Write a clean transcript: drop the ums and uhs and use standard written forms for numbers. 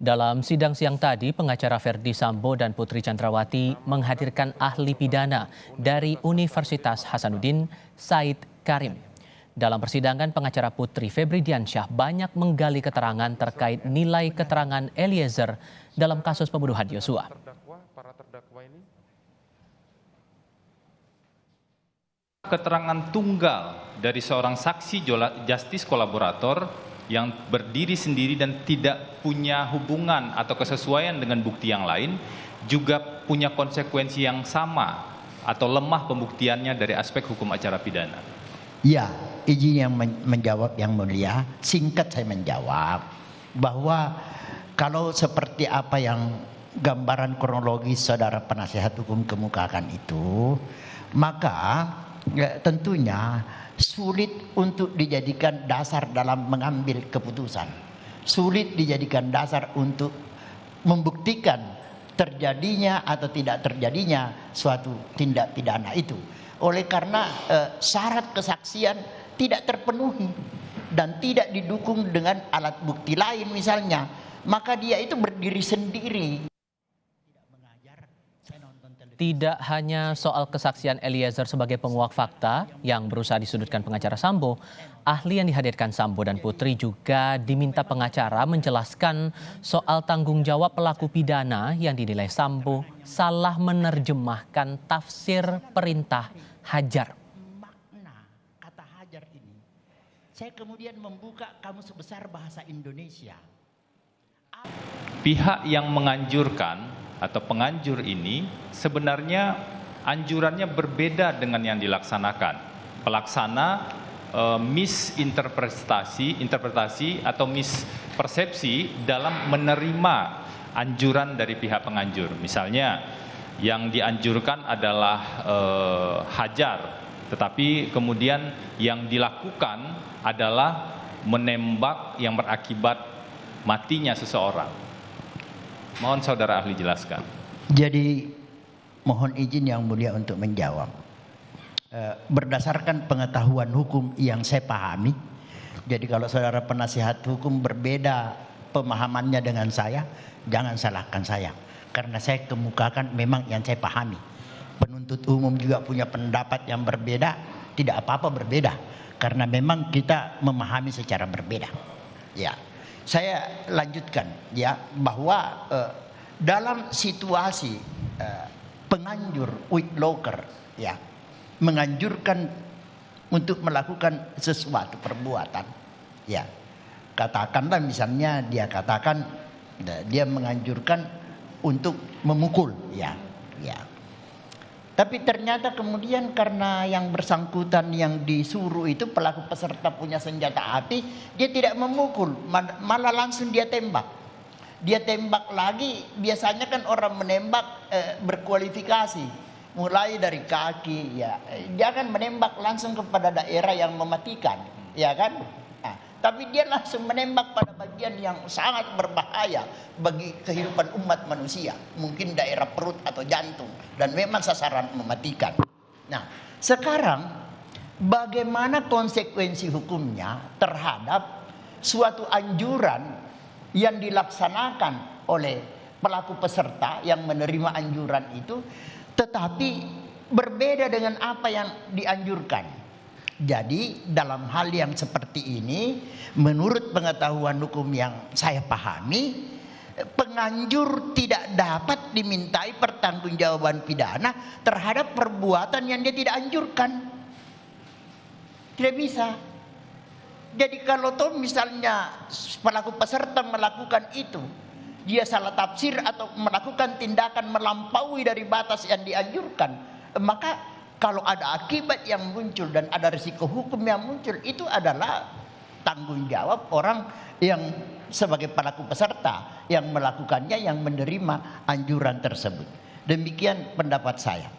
Dalam sidang siang tadi, pengacara Verdi Sambo dan Putri Chandrawati menghadirkan ahli pidana dari Universitas Hasanuddin, Said Karim. Dalam persidangan, pengacara Putri Febri Diansyah banyak menggali keterangan terkait nilai keterangan Eliezer dalam kasus pembunuhan Yosua. Keterangan tunggal dari seorang saksi justice kolaborator yang berdiri sendiri dan tidak punya hubungan atau kesesuaian dengan bukti yang lain juga punya konsekuensi yang sama atau lemah pembuktiannya dari aspek hukum acara pidana. Ya, izin yang menjawab yang mulia, singkat saya menjawab bahwa kalau seperti apa yang gambaran kronologis saudara penasihat hukum kemukakan itu, maka tentunya sulit untuk dijadikan dasar dalam mengambil keputusan. Sulit dijadikan dasar untuk membuktikan terjadinya atau tidak terjadinya suatu tindak pidana itu. Oleh karena syarat kesaksian tidak terpenuhi dan tidak didukung dengan alat bukti lain misalnya, maka dia itu berdiri sendiri. Tidak hanya soal kesaksian Eliezer sebagai penguak fakta yang berusaha disudutkan pengacara Sambo, ahli yang dihadirkan Sambo dan Putri juga diminta pengacara menjelaskan soal tanggung jawab pelaku pidana yang dinilai Sambo salah menerjemahkan tafsir perintah hajar. Makna kata hajar ini, saya kemudian membuka Kamus Besar Bahasa Indonesia. Pihak yang menganjurkan atau penganjur ini sebenarnya anjurannya berbeda dengan yang dilaksanakan. Pelaksana interpretasi atau mispersepsi dalam menerima anjuran dari pihak penganjur. Misalnya yang dianjurkan adalah hajar, tetapi kemudian yang dilakukan adalah menembak yang berakibat matinya seseorang. Mohon saudara ahli jelaskan. Jadi mohon izin yang mulia untuk menjawab. Berdasarkan pengetahuan hukum yang saya pahami, jadi kalau saudara penasihat hukum berbeda pemahamannya dengan saya, jangan salahkan saya. Karena saya kemukakan memang yang saya pahami. Penuntut umum juga punya pendapat yang berbeda, tidak apa-apa berbeda. Karena memang kita memahami secara berbeda. Ya. Saya lanjutkan ya bahwa dalam situasi penganjur Whitlocker ya menganjurkan untuk melakukan sesuatu perbuatan ya, katakanlah misalnya dia katakan dia menganjurkan untuk memukul ya. Tapi ternyata kemudian karena yang bersangkutan yang disuruh itu pelaku peserta punya senjata api, dia tidak memukul, malah langsung dia tembak. Dia tembak lagi, biasanya kan orang menembak berkualifikasi, mulai dari kaki ya. Dia akan menembak langsung kepada daerah yang mematikan, ya kan? Nah, tapi dia langsung menembak pada bagian yang sangat berbahaya bagi kehidupan umat manusia. Mungkin daerah perut atau jantung. Dan memang sasaran mematikan. Nah, sekarang bagaimana konsekuensi hukumnya terhadap suatu anjuran yang dilaksanakan oleh pelaku peserta yang menerima anjuran itu, tetapi berbeda dengan apa yang dianjurkan. Jadi dalam hal yang seperti ini, menurut pengetahuan hukum yang saya pahami, penganjur tidak dapat dimintai pertanggungjawaban pidana terhadap perbuatan yang dia tidak anjurkan. Tidak bisa. Jadi kalau toh misalnya pelaku peserta melakukan itu, dia salah tafsir atau melakukan tindakan melampaui dari batas yang dianjurkan, maka kalau ada akibat yang muncul dan ada risiko hukum yang muncul, itu adalah tanggung jawab orang yang sebagai pelaku peserta yang melakukannya, yang menerima anjuran tersebut. Demikian pendapat saya.